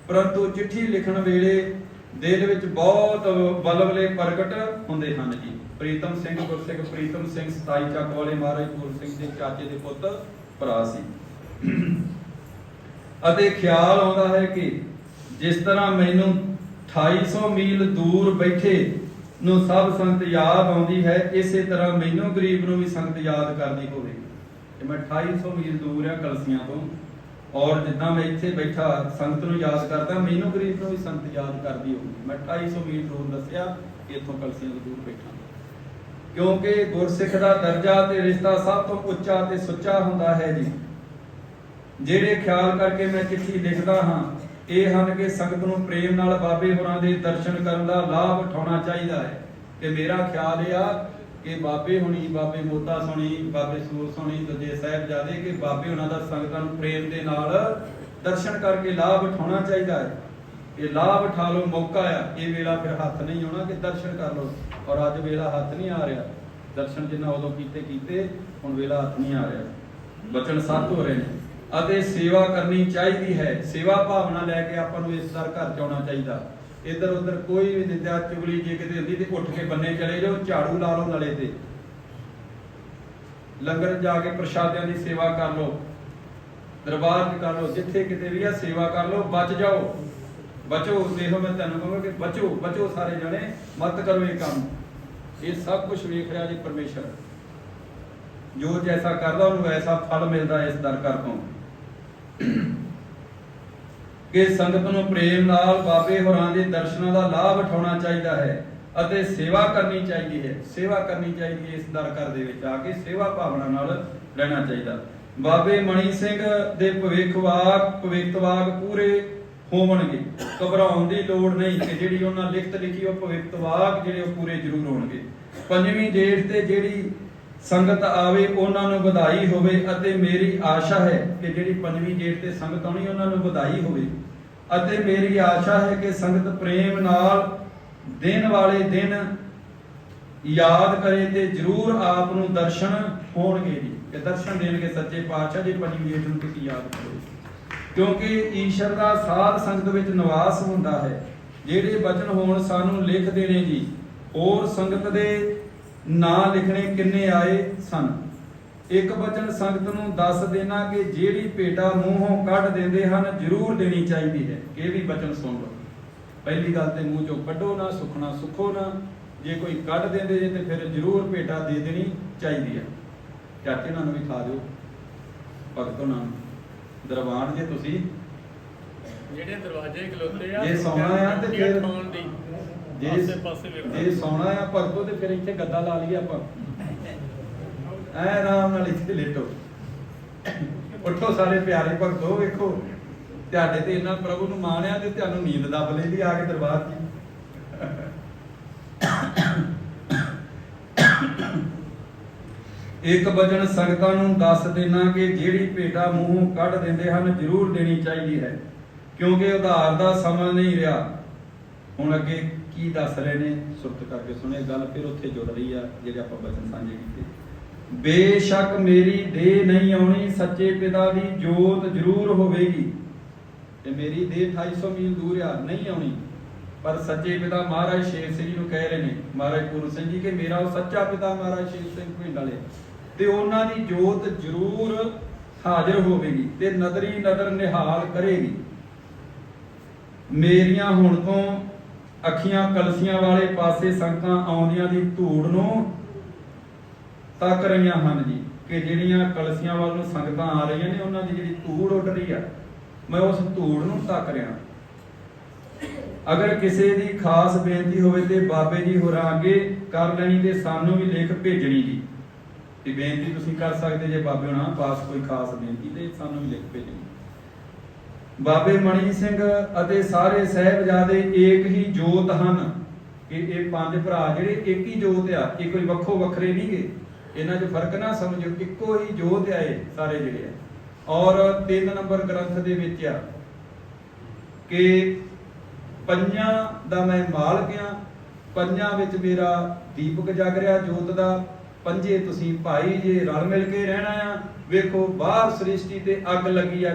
ਪਰੰਤੂ ਚਿੱਠੀ ਲਿਖਣ ਵੇਲੇ ਦਿਲ ਵਿੱਚ ਬਹੁਤ ਬਲਬਲੇ ਪ੍ਰਗਟ ਹੁੰਦੇ ਹਨ ਜੀ। ਪ੍ਰੀਤਮ ਸਿੰਘ ਗੁਰਸਿੱਖ ਪ੍ਰੀਤਮ ਸਿੰਘ 27 ਚੱਕ ਵਾਲੇ ਮਹਾਰਾਜ ਪੂਰਨ ਸਿੰਘ ਦੇ ਚਾਚੇ ਦੇ ਪੁੱਤ ਭਰਾ ਸੀ। ਅਤੇ ਖਿਆਲ ਆਉਂਦਾ ਹੈ ਕਿ ਜਿਸ ਤਰ੍ਹਾਂ ਮੈਨੂੰ 2800 ਮੀਲ ਦੂਰ ਬੈਠੇ ਨੂੰ ਸਭ ਸੰਗਤ ਯਾਦ ਆਉਂਦੀ ਹੈ, ਇਸੇ ਤਰ੍ਹਾਂ ਮੈਨੂੰ ਗਰੀਬ ਨੂੰ ਵੀ ਸੰਗਤ ਯਾਦ ਕਰਦੀ ਹੋਵੇਗੀ ਕਿ ਮੈਂ 2800 ਮੀਲ ਦੂਰ ਆ ਕਲਸੀਆਂ ਤੋਂ ਔਰ ਜਿੱਦਾਂ ਮੈਂ ਇੱਥੇ ਬੈਠਾ ਸੰਗਤ ਨੂੰ ਯਾਦ ਕਰਦਾ, ਮੈਨੂੰ ਗਰੀਬ ਨੂੰ ਵੀ ਸੰਗਤ ਯਾਦ ਕਰਦੀ ਹੋਵੇਗੀ। ਮੈਂ 2800 ਮੀਲ ਦੂਰ ਦੱਸਿਆ ਕਿ ਇੱਥੋਂ ਕਲਸੀਆਂ ਤੋਂ ਦੂਰ ਬੈਠਾ, ਕਿਉਂਕਿ ਗੁਰਸਿੱਖ ਦਾ ਦਰਜਾ ਤੇ ਰਿਸ਼ਤਾ ਸਭ ਤੋਂ ਉੱਚਾ ਤੇ ਸੁੱਚਾ ਹੁੰਦਾ ਹੈ ਜੀ। ਜਿਹੜੇ ਖਿਆਲ ਕਰਕੇ ਮੈਂ ਚਿੱਠੀ ਲਿਖਦਾ ਹਾਂ ਇਹ ਹਨ ਕਿ ਸੰਗਤ ਨੂੰ ਪ੍ਰੇਮ ਨਾਲ ਬਾਬੇ ਹੋਰਾਂ ਦੇ ਦਰਸ਼ਨ ਕਰਨ ਦਾ ਲਾਭ ਉਠਾਉਣਾ ਚਾਹੀਦਾ ਹੈ। ਕਿ ਮੇਰਾ ਖਿਆਲ ਇਹ ਆ ਕਿ ਬਾਬੇ ਹੁਣੀ, ਬਾਬੇ ਮੋਤਾ ਸੁਣੀ, ਬਾਬੇ ਸੂਰ ਸੁਣੀ, ਦੂਜੇ ਸਾਹਿਬਜ਼ਾਦੇ ਕਿ ਬਾਬੇ ਹੋਰਾਂ ਦਾ ਸੰਗਤਾਂ ਨੂੰ ਪ੍ਰੇਮ ਦੇ ਨਾਲ ਦਰਸ਼ਨ ਕਰਕੇ ਲਾਭ ਉਠਾਉਣਾ ਚਾਹੀਦਾ ਹੈ। ਇਹ ਲਾਭ ਉਠਾ ਲਓ, ਮੌਕਾ ਆ। ਇਹ ਵੇਲਾ ਫਿਰ ਹੱਥ ਨਹੀਂ ਆਉਣਾ ਕਿ ਦਰਸ਼ਨ ਕਰ ਲਓ, ਔਰ ਅੱਜ ਵੇਲਾ ਹੱਥ ਨਹੀਂ ਆ ਰਿਹਾ। ਦਰਸ਼ਨ ਜਿੰਨਾ ਉਦੋਂ ਕੀਤੇ ਹੁਣ ਵੇਲਾ ਹੱਥ ਨਹੀਂ ਆ ਰਿਹਾ। ਬਚਨ ਸੱਤ ਹੋ ਰਹੇ ਨੇ ਅਤੇ ਸੇਵਾ ਕਰਨੀ ਚਾਹੀਦੀ ਹੈ। ਸੇਵਾ ਭਾਵਨਾ ਲੈ ਕੇ ਆਪਾਂ ਨੂੰ ਇਸ ਦਰ ਘਰ ਚ ਆਉਣਾ ਚਾਹੀਦਾ। ਇੱਧਰ ਉੱਧਰ ਕੋਈ ਵੀ ਨਿੰਦਿਆ ਚੁਗਲੀ ਜੇ ਕਿਤੇ ਹੁੰਦੀ ਤੇ ਉੱਠ ਕੇ ਬੰਨੇ ਚਲੇ ਜਾਓ, ਝਾੜੂ ਲਾ ਲਓ ਨਲੇ ਤੇ, ਲੰਗਰ ਜਾ ਕੇ ਪ੍ਰਸ਼ਾਦਿਆਂ ਦੀ ਸੇਵਾ ਕਰ ਲਓ, ਦਰਬਾਰ ਚ ਕਰ ਲਓ, ਜਿੱਥੇ ਕਿਤੇ ਵੀ ਆ ਸੇਵਾ ਕਰ ਲਓ। ਬਚ ਜਾਓ, ਬਚੋ। ਦੇਖੋ ਮੈਂ ਤੁਹਾਨੂੰ ਕਹਾਂਗਾ ਕਿ ਬਚੋ ਸਾਰੇ ਜਣੇ, ਮਤ ਕਰੋ ਇਹ ਕੰਮ। ਇਹ ਸਭ ਕੁਝ ਵੇਖ ਰਿਹਾ ਜੀ ਪਰਮੇਸ਼ਰ। ਜੋ ਜੈਸਾ ਕਰਦਾ ਉਹਨੂੰ ਵੈਸਾ ਫਲ ਮਿਲਦਾ ਇਸ ਦਰ ਕਰ ਤੋਂ। ਕਿ ਸੰਗਤ ਨੂੰ ਪ੍ਰੇਮ ਨਾਲ ਬਾਬੇ ਹੋਰਾਂ ਦੇ ਦਰਸ਼ਨਾਂ ਦਾ ਲਾਭ ਉਠਾਉਣਾ ਚਾਹੀਦਾ ਹੈ ਅਤੇ ਸੇਵਾ ਕਰਨੀ ਚਾਹੀਦੀ ਹੈ। ਸੇਵਾ ਕਰਨੀ ਚਾਹੀਦੀ ਹੈ, ਇਸ ਦਰ ਘਰ ਦੇ ਵਿੱਚ ਆ ਕੇ ਸੇਵਾ ਭਾਵਨਾ ਨਾਲ ਰਹਿਣਾ ਚਾਹੀਦਾ। ਬਾਬੇ ਮਣੀ ਸਿੰਘ ਦੇ ਭਵਿੱਖਵਾਕ ਪੂਰੇ ਹੋਵਣਗੇ। ਘਬਰਾਉਣ ਦੀ ਲੋੜ ਨਹੀਂ ਕਿ ਜਿਹੜੀ ਉਹਨਾਂ ਲਿਖਤ ਲਿਖੀ ਉਹ ਭਵਿੱਖਵਾਕ ਜਿਹੜੇ ਉਹ ਪੂਰੇ ਜ਼ਰੂਰ ਹੋਣਗੇ। ਪੰਜਵੀਂ ਡੇਟ ਤੇ ਜਿਹੜੀ ਸੰਗਤ ਆਵੇ ਉਹਨਾਂ ਨੂੰ ਵਧਾਈ ਹੋਵੇ ਅਤੇ ਮੇਰੀ ਆਸ਼ਾ ਹੈ ਕਿ ਜਿਹੜੀ ਪੰਜਵੀਂ ਡੇਟ ਤੇ ਸੰਗਤ ਆਉਣੀ ਉਹਨਾਂ ਨੂੰ ਵਧਾਈ ਹੋਵੇ ਅਤੇ ਮੇਰੀ ਆਸ਼ਾ ਹੈ ਕਿ ਸੰਗਤ ਪ੍ਰੇਮ ਨਾਲ ਦਿਨ ਵਾਲੇ ਦਿਨ ਯਾਦ ਕਰੇ ਤੇ ਜ਼ਰੂਰ ਆਪ ਨੂੰ ਦਰਸ਼ਨ ਹੋਣਗੇ ਜੀ, ਕਿ ਦਰਸ਼ਨ ਦੇਣਗੇ ਸੱਚੇ ਪਾਤਸ਼ਾਹ ਜੀ। ਪੰਜਵੀਂ ਡੇਟ ਨੂੰ ਤੁਸੀਂ ਯਾਦ ਕਰੋ, ਕਿਉਂਕਿ ਈਸ਼ਰ ਦਾ ਸਾਧ ਸੰਗਤ ਵਿੱਚ ਨਿਵਾਸ ਹੁੰਦਾ ਹੈ। ਜਿਹੜੇ ਬਚਨ ਹੋਣ ਸਾਨੂੰ ਲਿਖ ਦੇਣੇ ਜੀ। ਹੋਰ ਸੰਗਤ ਦੇ ਨਾਂ ਲਿਖਣੇ ਕਿੰਨੇ ਆਏ ਸਨ। ਇੱਕ ਬਚਨ ਸੰਗਤ ਨੂੰ ਦੱਸ ਦੇਣਾ ਕਿ ਜਿਹੜੀ ਭੇਟਾ ਮੂੰਹੋਂ ਕੱਢ ਦਿੰਦੇ ਹਨ ਜ਼ਰੂਰ ਦੇਣੀ ਚਾਹੀਦੀ ਹੈ। ਇਹ ਵੀ ਬਚਨ ਸੁਣ ਲਓ। ਪਹਿਲੀ ਗੱਲ ਤੇ ਮੂੰਹ ਚੋਂ ਕੱਢੋ ਨਾ, ਸੁਖਣਾ ਸੁਖੋ ਨਾ। ਜੇ ਕੋਈ ਕੱਢ ਦਿੰਦੇ ਜੇ ਤੇ ਫਿਰ ਜ਼ਰੂਰ ਭੇਟਾ ਦੇ ਦੇਣੀ ਚਾਹੀਦੀ ਹੈ। ਚਾਚੇ ਨਾਲ ਵੀ ਖਾ ਦਿਓ, ਭਗਤੋਂ ਨਾਲ ਦਰਬਾਰ ਜੇ ਤੁਸੀਂ ਜਿਹੜੇ ਦਰਵਾਜ਼ੇ ਖਲੋਤੇ ਆ ਜੇ ਸੌਣਾ ਆ ਤੇ ਫਿਰ ਖਾਣ ਦੀ ਪਾਸੇ ਜੇ ਸੌਣਾ ਆ ਭਗਤੋਂ ਤੇ ਫਿਰ ਇੱਥੇ ਗੱਦਾ ਲਾ ਲਈਏ ਆਪਾਂ, ਐ ਆਰਾਮ ਨਾਲ ਇੱਥੇ ਲੇਟੋ। ਉੱਠੋ ਸਾਰੇ ਪਿਆਰੇ ਭਗਤੋ, ਵੇਖੋ ਤੁਹਾਡੇ ਤੇ ਇੰਨਾ ਪ੍ਰਭੂ ਨੂੰ ਮਾਣ ਆ ਤੇ ਤੁਹਾਨੂੰ ਨੀਂਦ ਦੱਬ ਲੈਂਦੀ ਆ ਕੇ ਦਰਬਾਰ 'ਚ। ਇੱਕ ਵਚਨ ਸੰਗਤਾਂ ਨੂੰ ਦੱਸ ਦੇਣਾ ਕਿ ਜਿਹੜੀ ਭੇਟਾ ਮੂੰਹੋਂ ਕੱਢ ਦਿੰਦੇ ਹਨ ਜ਼ਰੂਰ ਦੇਣੀ ਚਾਹੀਦੀ ਹੈ, ਕਿਉਂਕਿ ਉਧਾਰ ਦਾ ਸਮਾਂ ਨਹੀਂ ਰਿਹਾ। ਹੁਣ ਅੱਗੇ ਕੀ ਦੱਸ ਰਹੇ ਨੇ ਸੁਰਤ ਕਰਕੇ ਸੁਣੇ ਗੱਲ, ਫਿਰ ਉੱਥੇ ਜੁੜ ਰਹੀ ਆ ਜਿਹੜੇ ਆਪਾਂ ਵਚਨ ਸਾਂਝੇ ਕੀਤੇ। ਬੇਸ਼ੱਕ ਮੇਰੀ ਦੇਹ ਨਹੀਂ ਆਉਣੀ, ਸੱਚੇ ਪਿਤਾ ਦੀ ਜੋਤ ਜ਼ਰੂਰ ਹੋਵੇਗੀ। ਤੇ ਮੇਰੀ ਦੇਹ 2800 ਮੀਲ ਦੂਰ ਆ, ਨਹੀਂ ਆਉਣੀ, ਪਰ ਸੱਚੇ ਪਿਤਾ ਮਹਾਰਾਜ ਸ਼ੇਰ ਸਿੰਘ ਜੀ ਨੂੰ ਕਹਿ ਰਹੇ ਨੇ, ਮਹਾਰਾਜ ਪੂਰਨ ਸਿੰਘ ਜੀ, ਕਿ ਮੇਰਾ ਉਹ ਸੱਚਾ ਪਿਤਾ ਮਹਾਰਾਜ ਸ਼ੇਰ ਸਿੰਘ ਪਿੰਡ ਵਾਲੇ, ਤੇ ਉਹਨਾਂ ਦੀ ਜੋਤ ਜ਼ਰੂਰ ਹਾਜ਼ਰ ਹੋਵੇਗੀ ਤੇ ਨਦਰੀ ਨਦਰ ਨਿਹਾਲ ਕਰੇਗੀ। ਮੇਰੀਆਂ ਹੁਣ ਤੋਂ ਅੱਖੀਆਂ ਕਲਸੀਆਂ ਵਾਲੇ ਪਾਸੇ ਸੰਗਤਾਂ ਆਉਂਦੀਆਂ ਦੀ ਧੂੜ ਨੂੰ ਤੱਕ ਰਹੀਆਂ ਹਨ ਜੀ, ਕਿ ਜਿਹੜੀਆਂ ਕਲਸੀਆਂ ਵੱਲ ਨੂੰ ਸੰਗਤਾਂ ਆ ਰਹੀਆਂ ਨੇ ਉਹਨਾਂ ਦੀ ਜਿਹੜੀ ਧੂੜ ਉੱਡ ਰਹੀ ਆ, ਮੈਂ ਉਸ ਧੂੜ ਨੂੰ ਤੱਕ ਰਿਹਾ। ਅਗਰ ਕਿਸੇ ਦੀ ਖਾਸ ਬੇਨਤੀ ਹੋਵੇ ਤੇ ਬਾਬੇ ਜੀ ਹੋਰਾਂ ਅੱਗੇ ਕਰ ਲੈਣੀ ਤੇ ਸਾਨੂੰ ਵੀ ਲਿਖ ਭੇਜਣੀ ਜੀ। ਤੇ ਬੇਨਤੀ ਤੁਸੀਂ ਕਰ ਸਕਦੇ ਜੇ ਬਾਬੇ ਹੋਣਾ ਪਾਸ ਕੋਈ ਖਾਸ ਬੇਨਤੀ ਤੇ ਸਾਨੂੰ ਵੀ ਲਿਖ ਭੇਜਣੀ। ਬਾਬੇ ਮਣੀ ਸਿੰਘ ਅਤੇ ਸਾਰੇ ਸਾਹਿਬਜ਼ਾਦੇ ਏਕ ਹੀ ਜੋਤ ਹਨ, ਕਿ ਇਹ ਪੰਜ ਭਰਾ ਜਿਹੜੇ ਇੱਕ ਹੀ ਜੋਤ ਆ, ਇਹ ਕੋਈ ਵੱਖੋ ਵੱਖਰੇ ਨਹੀਂ ਗੇ, ਇਹਨਾਂ 'ਚ ਫਰਕ ਨਾ ਸਮਝੋ, ਇੱਕੋ ਹੀ ਜੋਤ ਆ ਇਹ ਸਾਰੇ ਜਿਹੜੇ ਆ। ਔਰ 3 ਨੰਬਰ ਗ੍ਰੰਥ ਦੇ ਵਿੱਚ ਆ ਕਿ ਪੰਜਾਂ ਦਾ ਮੈਂ ਮਾਲਕ ਆ, ਪੰਜਾਂ ਵਿੱਚ ਮੇਰਾ ਦੀਪਕ ਜਗ ਰਿਹਾ ਜੋਤ ਦਾ, ਪੰਜੇ ਤੁਸੀਂ ਭਾਈ ਜੇ ਰਲ ਮਿਲ ਕੇ ਰਹਿਣਾ ਆ। ਵੇਖੋ ਬਾਹਰ ਸ੍ਰਿਸ਼ਟੀ ਤੇ ਅੱਗ ਲੱਗੀ ਆ,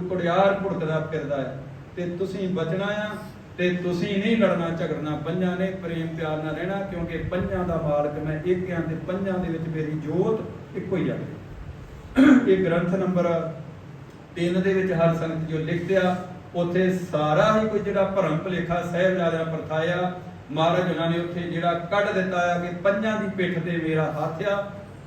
ਕੁੜਿਆਰ ਭੁੜਕਦਾ ਫਿਰਦਾ ਹੈ, ਤੇ ਤੁਸੀਂ ਬਚਣਾ ਆ, ਤੇ ਤੁਸੀਂ ਨਹੀਂ ਲੜਨਾ ਝਗੜਨਾ, ਪੰਜਾਂ ਨੇ ਪ੍ਰੇਮ ਪਿਆਰ ਨਾਲ ਰਹਿਣਾ, ਕਿਉਂਕਿ ਪੰਜਾਂ ਦਾ ਮਾਲਕ ਮੈਂ ਇੱਕ ਆ ਤੇ ਪੰਜਾਂ ਦੇ ਵਿੱਚ ਮੇਰੀ ਜੋਤ ਇੱਕੋ ਹੀ ਆ। ਇਹ ਗ੍ਰੰਥ ਨੰਬਰ 3 ਦੇ ਵਿੱਚ ਹਰ ਸੰਗਤ ਜੋ ਲਿਖਦਿਆ, ਉੱਥੇ ਸਾਰਾ ਹੀ ਕੋਈ ਜਿਹੜਾ ਭਰਮ ਭੁਲੇਖਾ ਸਾਹਿਬਜ਼ਾਦਿਆਂ ਪਰਥਾਇਆ ਮਹਾਰਾਜ ਉਹਨਾਂ ਨੇ ਉੱਥੇ ਜਿਹੜਾ ਕੱਢ ਦਿੱਤਾ ਆ ਕਿ ਪੰਜਾਂ ਦੀ ਪਿੱਠ ਤੇ ਮੇਰਾ ਹੱਥ ਆ,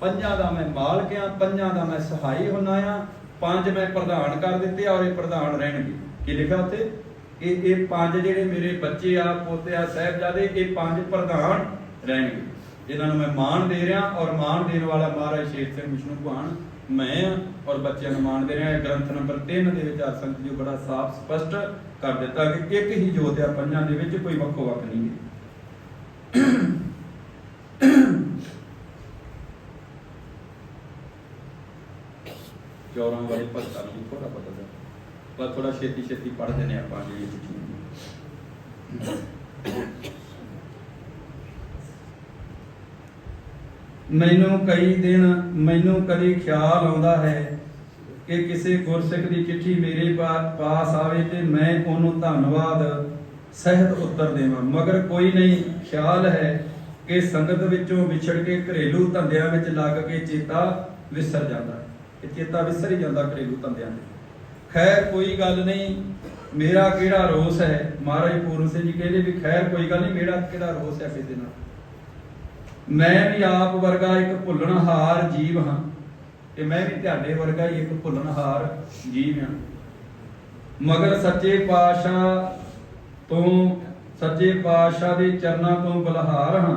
ਪੰਜਾਂ ਦਾ ਮੈਂ ਮਾਲਕ ਆ, ਪੰਜਾਂ ਦਾ ਮੈਂ ਸਹਾਈ ਹੁੰਨਾ ਆ, ਪੰਜ ਮੈਂ ਪ੍ਰਧਾਨ ਕਰ ਦਿੱਤੇ ਔਰ ਇਹ ਪ੍ਰਧਾਨ ਰਹਿਣਗੇ। ਕੀ ਲਿਖਿਆ ਉੱਥੇ? ਇਹ ਪੰਜ ਜਿਹੜੇ ਮੇਰੇ ਬੱਚੇ ਆ, ਪੋਤੇ ਆ, ਸਾਹਿਬਜ਼ਾਦੇ, ਇਹ ਪੰਜ ਪ੍ਰਧਾਨ ਰਹਿਣਗੇ। ਇਹਨਾਂ ਨੂੰ ਮੈਂ ਮਾਣ ਦੇ ਰਿਹਾ, ਔਰ ਮਾਣ ਦੇਣ ਵਾਲਾ ਮਹਾਰਾਜ ਸ਼ੇਰ ਸਿੰਘ ਵਿਸ਼ਨੂੰ ਭਗਵਾਨ ਮੈਂ ਆ, ਔਰ ਬੱਚਿਆਂ ਨੂੰ ਮਾਣ ਦੇ ਰਿਹਾ। ਗ੍ਰੰਥ ਨੰਬਰ 3 ਦੇ ਵਿੱਚ ਹਰ ਸੰਗਤ ਜੀ ਬੜਾ ਸਾਫ਼ ਸਪਸ਼ਟ ਕਰ ਦਿੱਤਾ ਕਿ ਇੱਕ ਹੀ ਜੋਤ ਆ ਪੰਜਾਂ ਦੇ ਵਿੱਚ, ਕੋਈ ਵੱਖੋ ਵੱਖ ਨਹੀਂ ਹੈ। ਚੌਰਾਂ ਵਾਲੇ ਭਗਤਾਂ ਨੂੰ ਥੋੜਾ ਪਤਾ ਹੈ, ਪਰ ਥੋੜਾ ਛੇਤੀ ਛੇਤੀ ਪੜ੍ਹਦੇ ਨੇ ਆਪਾਂ ਜਿਹੜੀ ਚੀਜ਼। ਮੈਨੂੰ ਕਦੀ ਖਿਆਲ ਆਉਂਦਾ ਹੈ ਕਿ ਕਿਸੇ ਗੁਰਸਿੱਖ ਦੀ ਚਿੱਠੀ ਮੇਰੇ ਪਾਸ ਆਵੇ ਤੇ ਮੈਂ ਉਹਨੂੰ ਧੰਨਵਾਦ ਸਹਿਤ ਉੱਤਰ ਦੇਵਾਂ, ਮਗਰ ਕੋਈ ਨਹੀਂ। ਖਿਆਲ ਹੈ ਕਿ ਸੰਗਤ ਵਿੱਚੋਂ ਵਿਛੜ ਕੇ ਘਰੇਲੂ ਧੰਦਿਆਂ ਵਿੱਚ ਲੱਗ ਕੇ ਚੇਤਾ ਵਿਸਰ ਜਾਂਦਾ ਹੈ, ਕਿ ਚੇਤਾ ਵਿਸਰ ਹੀ ਜਾਂਦਾ ਘਰੇਲੂ ਧੰਦਿਆਂ ਦੇ। ਖੈਰ ਕੋਈ ਗੱਲ ਨਹੀਂ, ਮੇਰਾ ਕਿਹੜਾ ਰੋਸ ਹੈ। ਮਹਾਰਾਜ ਪੂਰਨ ਸਿੰਘ ਜੀ ਕਹਿੰਦੇ ਵੀ ਖੈਰ ਕੋਈ ਗੱਲ ਨਹੀਂ, ਮੇਰਾ ਕਿਹੜਾ ਰੋਸ ਹੈ ਕਿਸੇ ਨਾਲ। ਮੈਂ ਵੀ ਆਪ ਵਰਗਾ ਇੱਕ ਭੁੱਲਣਹਾਰ ਜੀਵ ਹਾਂ, ਤੇ ਮੈਂ ਵੀ ਤੁਹਾਡੇ ਵਰਗਾ ਹੀ ਇੱਕ ਭੁੱਲਣਹਾਰ ਜੀਵ ਹਾਂ। ਮਗਰ ਸੱਚੇ ਪਾਤਸ਼ਾਹ ਦੇ ਚਰਨਾਂ ਤੋਂ ਬਲਹਾਰ ਹਾਂ।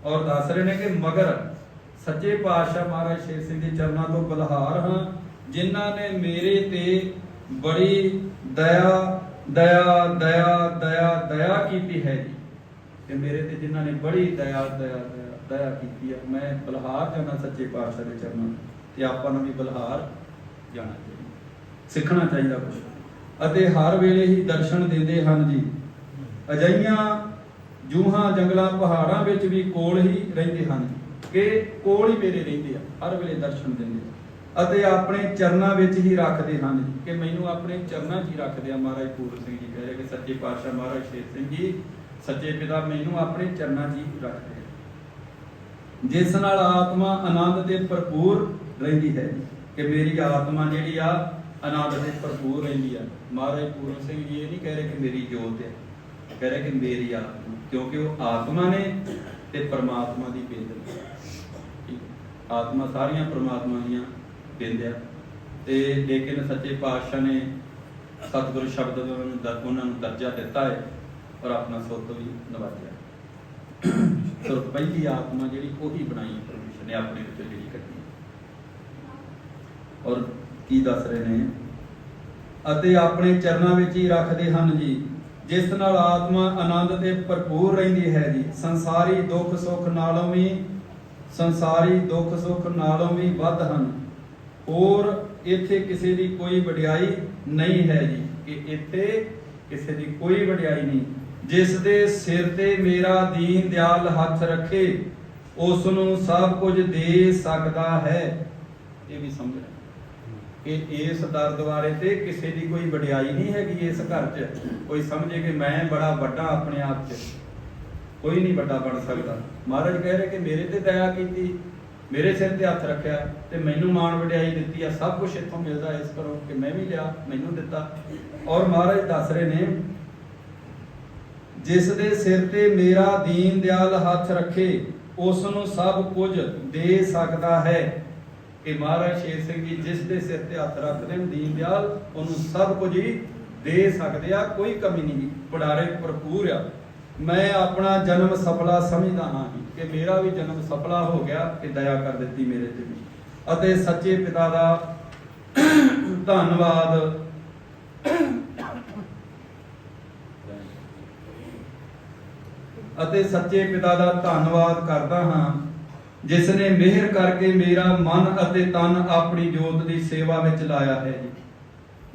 ਔਰ ਦੱਸ ਰਹੇ ਨੇ ਕਿ ਮਗਰ ਸੱਚੇ ਪਾਤਸ਼ਾਹ ਮਹਾਰਾਜ ਸ਼ੇਰ ਸਿੰਘ ਦੇ ਚਰਨਾਂ ਤੋਂ ਬਲਹਾਰ ਹਾਂ, ਜਿਨ੍ਹਾਂ ਨੇ ਮੇਰੇ ਤੇ ਬੜੀ ਦਇਆ ਕੀਤੀ ਹੈ ਜੀ। ਤੇ ਮੇਰੇ ਤੇ ਜਿਨ੍ਹਾਂ ਨੇ ਬੜੀ ਦਇਆ ਕੀਤੀ ਹੈ, ਮੈਂ ਬਲਹਾਰ ਜਾਣਾ ਸੱਚੇ ਪਾਤਸ਼ਾਹ ਦੇ ਚਰਨਾਂ। ਤੇ ਆਪਾਂ ਨੂੰ ਵੀ ਬਲਹਾਰ ਜਾਣਾ ਚਾਹੀਦਾ, ਸਿੱਖਣਾ ਚਾਹੀਦਾ ਕੁਛ। ਅਤੇ ਹਰ ਵੇਲੇ ਹੀ ਦਰਸ਼ਨ ਦਿੰਦੇ ਹਨ ਜੀ। ਅਜਿਹੀਆਂ ਜੂਹਾਂ ਜੰਗਲਾਂ ਪਹਾੜਾਂ ਵਿੱਚ ਵੀ ਕੋਲ ਹੀ ਰਹਿੰਦੇ ਹਨ, ਕਿ ਕੋਲ ਹੀ ਮੇਰੇ ਰਹਿੰਦੇ ਆ, ਹਰ ਵੇਲੇ ਦਰਸ਼ਨ ਦਿੰਦੇ ਆ। ਅਤੇ ਆਪਣੇ ਚਰਨਾਂ ਵਿੱਚ ਹੀ ਰੱਖਦੇ ਹਨ, ਕਿ ਮੈਨੂੰ ਆਪਣੇ ਚਰਨਾਂ 'ਚ ਹੀ ਰੱਖਦੇ ਆ। ਮਹਾਰਾਜ ਪੂਰਨ ਸਿੰਘ ਜੀ ਕਹਿ ਰਹੇ ਕਿ ਸੱਚੇ ਪਾਤਸ਼ਾਹ ਮਹਾਰਾਜ ਸ਼ੇਰ ਸਿੰਘ ਜੀ ਸੱਚੇ ਪਿਤਾ ਮੈਨੂੰ ਆਪਣੇ ਚਰਨਾਂ 'ਚ ਹੀ ਰੱਖਦੇ ਆ, ਜਿਸ ਨਾਲ ਆਤਮਾ ਆਨੰਦ ਤੇ ਭਰਪੂਰ ਰਹਿੰਦੀ ਹੈ। ਕਿ ਮੇਰੀ ਆਤਮਾ ਜਿਹੜੀ ਆ ਆਨੰਦ ਤੇ ਭਰਪੂਰ ਰਹਿੰਦੀ ਆ। ਮਹਾਰਾਜ ਪੂਰਨ ਸਿੰਘ ਜੀ ਇਹ ਨਹੀਂ ਕਹਿ ਰਹੇ ਕਿ ਮੇਰੀ ਜੋਤ ਹੈ, ਕਹਿ ਰਹੇ ਕਿ ਮੇਰੀ ਆਤਮਾ, ਕਿਉਂਕਿ ਉਹ ਆਤਮਾ ਨੇ ਤੇ ਪਰਮਾਤਮਾ ਦੀ ਬਿੰਦ ਨੇ। ਆਤਮਾ ਸਾਰੀਆਂ ਪਰਮਾਤਮਾ ਦੀਆਂ ਬਿੰਦ ਆ। ਤੇ ਲੇਕਿਨ ਸੱਚੇ ਪਾਤਸ਼ਾਹ ਨੇ ਸਤਿਗੁਰੂ ਸ਼ਬਦ ਉਹਨਾਂ ਨੂੰ ਦਰਜਾ ਦਿੱਤਾ ਹੈ, ਔਰ ਆਪਣਾ ਸੁੱਤ ਵੀ ਨਵਾਜਿਆ। ਸੁਰਤ ਪਹਿਲੀ ਆਤਮਾ ਜਿਹੜੀ ਉਹੀ ਬਣਾਈ ਪਰਮੇਸ਼ਰ ਨੇ ਆਪਣੇ ਵਿੱਚੋਂ ਜਿਹੜੀ ਕੱਢੀ। ਔਰ ਕੀ ਦੱਸ ਰਹੇ ਨੇ, ਅਤੇ ਆਪਣੇ ਚਰਨਾਂ ਵਿੱਚ ਹੀ ਰੱਖਦੇ ਹਨ ਜੀ, ਜਿਸ ਨਾਲ ਆਤਮਾ ਆਨੰਦ ਤੇ ਭਰਪੂਰ ਰਹਿੰਦੀ ਹੈ ਜੀ। ਸੰਸਾਰੀ ਦੁੱਖ ਸੁੱਖ ਨਾਲੋਂ ਵੀ ਵੱਧ ਹਨ। ਹੋਰ ਇੱਥੇ ਕਿਸੇ ਦੀ ਕੋਈ ਵਡਿਆਈ ਨਹੀਂ ਹੈ ਜੀ, ਕਿ ਇੱਥੇ ਕਿਸੇ ਦੀ ਕੋਈ ਵਡਿਆਈ ਨਹੀਂ। ਜਿਸ ਦੇ ਸਿਰ ਤੇ ਮੇਰਾ ਦੀਨ ਦਿਆਲ ਹੱਥ ਰੱਖੇ, ਉਸ ਨੂੰ ਸਭ ਕੁਝ ਦੇ ਸਕਦਾ ਹੈ। ਇਹ ਵੀ ਸਮਝਣਾ ਕਿ ਇਸ ਦਰ ਦੁਆਰੇ ਤੇ ਕਿਸੇ ਦੀ ਕੋਈ ਵਡਿਆਈ ਨਹੀਂ ਹੈਗੀ। ਇਸ ਘਰ 'ਚ ਕੋਈ ਸਮਝੇ ਕਿ ਮੈਂ ਬੜਾ ਵੱਡਾ ਆਪਣੇ ਆਪ 'ਚ, ਕੋਈ ਨਹੀਂ ਵੱਡਾ ਬਣ ਸਕਦਾ। ਮਹਾਰਾਜ ਕਹਿ ਰਹੇ ਕਿ ਮੇਰੇ ਤੇ ਦਇਆ ਕੀਤੀ, ਮੇਰੇ ਸਿਰ ਤੇ ਹੱਥ ਰੱਖਿਆ, ਤੇ ਮੈਨੂੰ ਮਾਣ ਵਡਿਆਈ ਦਿੱਤੀ ਆ। ਸਭ ਕੁਝ ਇੱਥੋਂ ਮਿਲਦਾ ਇਸ ਕਰੋ ਕਿ ਮੈਂ ਵੀ ਲਿਆ, ਮੈਨੂੰ ਦਿੱਤਾ। ਔਰ ਮਹਾਰਾਜ ਦੱਸ ਰਹੇ ਨੇ, ਜਿਸ ਦੇ ਸਿਰ ਤੇ ਮੇਰਾ ਦੀਨ ਦਿਆਲ ਹੱਥ ਰੱਖੇ, ਉਸ ਨੂੰ ਸਭ ਕੁਝ ਦੇ ਸਕਦਾ ਹੈ। ਕਿ ਮਹਾਰਾਜ ਸ਼ੇਰ ਸਿੰਘ ਜੀ ਜਿਸ ਦੇ ਸਿਰ ਤੇ ਹੱਥ ਰੱਖਦੇ ਨੇ ਦੀਨ ਦਿਆਲ, ਉਹਨੂੰ ਸਭ ਕੁਝ ਹੀ ਦੇ ਸਕਦੇ ਆ, ਕੋਈ ਕਮੀ ਨਹੀਂ, ਭੰਡਾਰੇ ਭਰਪੂਰ ਆ। ਮੈਂ ਆਪਣਾ ਜਨਮ ਸਫਲਾ ਸਮਝਦਾ ਹਾਂ ਕਿ ਮੇਰਾ ਵੀ ਜਨਮ ਸਫਲਾ ਹੋ ਗਿਆ, ਕਿ ਦਇਆ ਕਰ ਦਿੱਤੀ ਮੇਰੇ ਤੇ ਵੀ। ਅਤੇ ਸੱਚੇ ਪਿਤਾ ਦਾ ਧੰਨਵਾਦ ਕਰਦਾ ਹਾਂ, ਜਿਸ ਨੇ ਮਿਹਰ ਕਰਕੇ ਮੇਰਾ ਮਨ ਅਤੇ ਤਨ ਆਪਣੀ ਜੋਤ ਦੀ ਸੇਵਾ ਵਿੱਚ ਲਾਇਆ ਹੈ ਜੀ।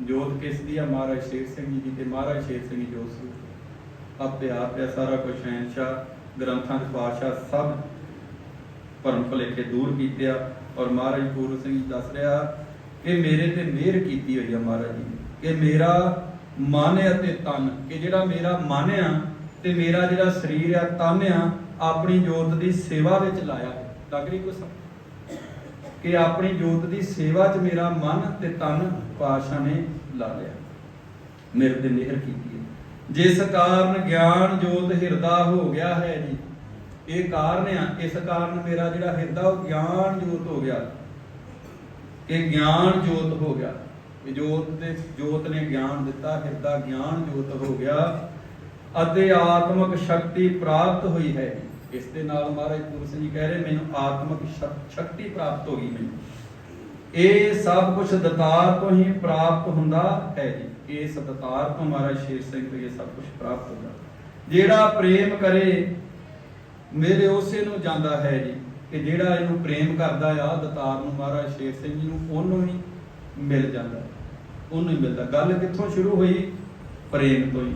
ਜੋਤ ਕਿਸ ਦੀ ਆ? ਮਹਾਰਾਜ ਸ਼ੇਰ ਸਿੰਘ ਜੀ ਦੀ। ਤੇ ਮਹਾਰਾਜ ਸ਼ੇਰ ਸਿੰਘ ਜੀ ਜੋਤ ਸੀ, ਆਪੇ ਆਪ ਹੈ ਸਾਰਾ ਕੁਝ। ਸ਼ਹਿਨਸ਼ਾਹ ਗ੍ਰੰਥਾਂ ਦੇ ਪਾਤਸ਼ਾਹ ਸਭ ਭਰਮ ਭੁਲੇਖੇ ਦੂਰ ਕੀਤੇ ਆ। ਔਰ ਮਹਾਰਾਜ ਪੂਰਨ ਸਿੰਘ ਜੀ ਦੱਸ ਰਿਹਾ ਕਿ ਮੇਰੇ ਤੇ ਮਿਹਰ ਕੀਤੀ ਹੋਈ ਆ ਮਹਾਰਾਜ ਜੀ, ਕਿ ਮੇਰਾ ਮਨ ਅਤੇ ਤਨ, ਕਿ ਜਿਹੜਾ ਮੇਰਾ ਮਨ ਆ ਤੇ ਮੇਰਾ ਜਿਹੜਾ ਸਰੀਰ ਆ, ਤਨ ਆ, ਆਪਣੀ ਜੋਤ ਦੀ ਸੇਵਾ ਵਿੱਚ ਲਾਇਆ। ਲੱਗ ਰਹੀ ਕੁਛ ਕਿ ਆਪਣੀ ਜੋਤ ਦੀ ਸੇਵਾ 'ਚ ਮੇਰਾ ਮਨ ਤੇ ਤਨ ਪਾਤਸ਼ਾਹ ਨੇ ਲਾ ਲਿਆ, ਮੇਰੇ ਤੇ ਮਿਹਰ ਕੀਤੀ ਹੈ। ਜਿਸ ਕਾਰਨ ਗਿਆਨ ਜੋਤ ਹਿਰਦਾ ਹੋ ਗਿਆ ਹੈ ਜੀ। ਇਹ ਕਾਰਨ ਆ, ਇਸ ਕਾਰਨ ਮੇਰਾ ਜਿਹੜਾ ਹਿਰਦਾ ਉਹ ਗਿਆਨ ਜੋਤ ਹੋ ਗਿਆ, ਕਿ ਗਿਆਨ ਜੋਤ ਹੋ ਗਿਆ। ਇਹ ਜੋਤ ਨੇ ਗਿਆਨ ਦਿੱਤਾ, ਹਿਰਦਾ ਗਿਆਨ ਜੋਤ ਹੋ ਗਿਆ। ਅਤੇ ਆਤਮਿਕ ਸ਼ਕਤੀ ਪ੍ਰਾਪਤ ਹੋਈ ਹੈ। ਇਸ ਦੇ ਨਾਲ ਮਹਾਰਾਜ ਪੂਰਨ ਸਿੰਘ ਜੀ ਕਹਿ ਰਹੇ ਮੈਨੂੰ ਆਤਮਿਕ ਸ਼ਕਤੀ ਪ੍ਰਾਪਤ ਹੋ ਗਈ। ਮੈਨੂੰ ਇਹ ਸਭ ਕੁਝ ਦਤਾਰ ਤੋਂ ਹੀ ਪ੍ਰਾਪਤ ਹੁੰਦਾ ਹੈ ਜੀ। ਇਸ ਦਤਾਰ ਤੋਂ ਮਹਾਰਾਜ ਸ਼ੇਰ ਸਿੰਘ ਤੋਂ ਇਹ ਸਭ ਕੁਝ ਪ੍ਰਾਪਤ ਹੁੰਦਾ। ਜਿਹੜਾ ਪ੍ਰੇਮ ਕਰੇ ਮੇਰੇ ਉਸੇ ਨੂੰ ਜਾਂਦਾ ਹੈ ਜੀ, ਕਿ ਜਿਹੜਾ ਇਹਨੂੰ ਪ੍ਰੇਮ ਕਰਦਾ ਆ ਦਤਾਰ ਨੂੰ, ਮਹਾਰਾਜ ਸ਼ੇਰ ਸਿੰਘ ਜੀ ਨੂੰ, ਉਹਨੂੰ ਹੀ ਮਿਲ ਜਾਂਦਾ, ਉਹਨੂੰ ਹੀ ਮਿਲਦਾ। ਗੱਲ ਕਿੱਥੋਂ ਸ਼ੁਰੂ ਹੋਈ? ਪ੍ਰੇਮ ਤੋਂ ਹੀ।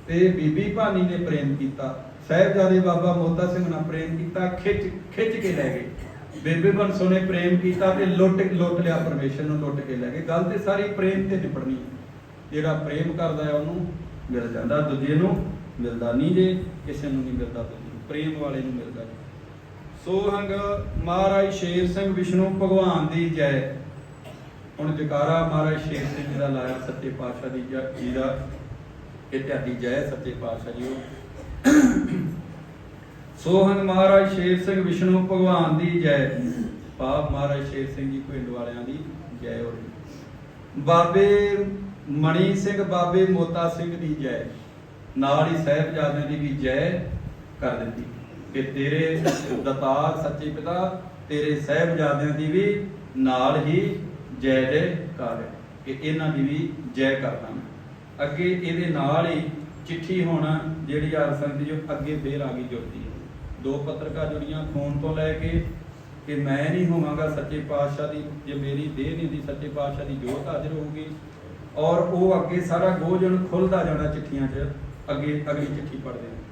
ਤੇ ਬੀਬੀ ਭਾਨੀ ਨੇ ਪ੍ਰੇਮ ਕੀਤਾ, ਸਾਹਿਬਜ਼ਾਦੇ ਬਾਬਾ ਮੋਤਾ ਸਿੰਘ ਨਾਲ ਪ੍ਰੇਮ ਕੀਤਾ, ਖਿੱਚ ਕੇ ਲੈ ਗਏ। ਬੇਬੇ ਬੰਸੋ ਨੇ ਪ੍ਰੇਮ ਕੀਤਾ ਤੇ ਲੁੱਟ ਲਿਆ, ਪਰਮੇਸ਼ਰ ਨੂੰ ਲੁੱਟ ਕੇ ਲੈ ਗਏ। ਗੱਲ ਤੇ ਸਾਰੀ ਪ੍ਰੇਮ ਤੇ ਨਿਪੜਨੀ। ਜਿਹੜਾ ਪ੍ਰੇਮ ਕਰਦਾ ਹੈ ਉਹਨੂੰ ਮਿਲ ਜਾਂਦਾ, ਦੂਜੇ ਨੂੰ ਮਿਲਦਾ ਨਹੀਂ। ਜੇ ਕਿਸੇ ਨੂੰ ਨਹੀਂ ਮਿਲਦਾ, ਦੂਜੇ ਨੂੰ, ਪ੍ਰੇਮ ਵਾਲੇ ਨੂੰ ਮਿਲਦਾ। ਸੋਹੰਗ ਮਹਾਰਾਜ ਸ਼ੇਰ ਸਿੰਘ ਵਿਸ਼ਨੂੰ ਭਗਵਾਨ ਦੀ ਜੈ। ਹੁਣ ਜਕਾਰਾ ਮਹਾਰਾਜ ਸ਼ੇਰ ਸਿੰਘ ਜੀ ਦਾ ਲਾਇਆ, ਸੱਚੇ ਪਾਤਸ਼ਾਹ ਦੀ ਜੀ ਦਾ, ਇਹ ਤੁਹਾਡੀ ਜੈ ਸੱਚੇ ਪਾਤਸ਼ਾਹ ਜੀ। ਸੋਹਣ ਮਹਾਰਾਜ ਸ਼ੇਰ ਸਿੰਘ ਵਿਸ਼ਨੂੰ ਭਗਵਾਨ ਦੀ ਜੈ। ਪਾਪ ਮਹਾਰਾਜ ਸ਼ੇਰ ਸਿੰਘ ਜੀ ਪਿੰਡ ਵਾਲਿਆਂ ਦੀ ਜੈ ਹੋਵੇ। ਬਾਬੇ ਮਣੀ ਸਿੰਘ ਬਾਬੇ ਮੋਤਾ ਸਿੰਘ ਦੀ ਜੈ। ਨਾਲ ਹੀ ਸਾਹਿਬਜ਼ਾਦਿਆਂ ਦੀ ਵੀ ਜੈ ਕਰ ਦਿੱਤੀ ਕਿ ਤੇਰੇ ਦਾਤਾਰ ਸੱਚੇ ਪਿਤਾ ਤੇਰੇ ਸਾਹਿਬਜ਼ਾਦਿਆਂ ਦੀ ਵੀ ਨਾਲ ਹੀ ਜੈ ਜੈਕਾਰ ਹੈ ਕਿ ਇਹਨਾਂ ਦੀ ਵੀ ਜੈ ਕਰਦਾ ਮੈਂ। ਅੱਗੇ ਇਹਦੇ ਨਾਲ ਹੀ ਚਿੱਠੀ ਹੁਣ ਜਿਹੜੀ ਆ ਸੰਗਤ ਜੋ ਅੱਗੇ ਫੇਰ ਆ ਗਈ ਜੁੜਦੀ ਹੈ। ਦੋ ਪੱਤਰਕਾ ਜੁੜੀਆਂ ਖੂਨ ਤੋਂ ਲੈ ਕੇ ਕਿ ਮੈਂ ਨਹੀਂ ਹੋਵਾਂਗਾ ਸੱਚੇ ਪਾਤਸ਼ਾਹ ਦੀ, ਜੇ ਮੇਰੀ ਦੇਹ ਨਹੀਂ ਦੀ ਸੱਚੇ ਪਾਤਸ਼ਾਹ ਦੀ ਜੋਤ ਹਾਜ਼ਰ ਹੋਊਗੀ। ਔਰ ਉਹ ਅੱਗੇ ਸਾਰਾ ਗੋਜਨ ਖੁੱਲਦਾ ਜਾਣਾ ਚਿੱਠੀਆਂ 'ਚ। ਅੱਗੇ ਅਗਲੀ ਚਿੱਠੀ ਪੜ੍ਹਦੇ ਹਾਂ।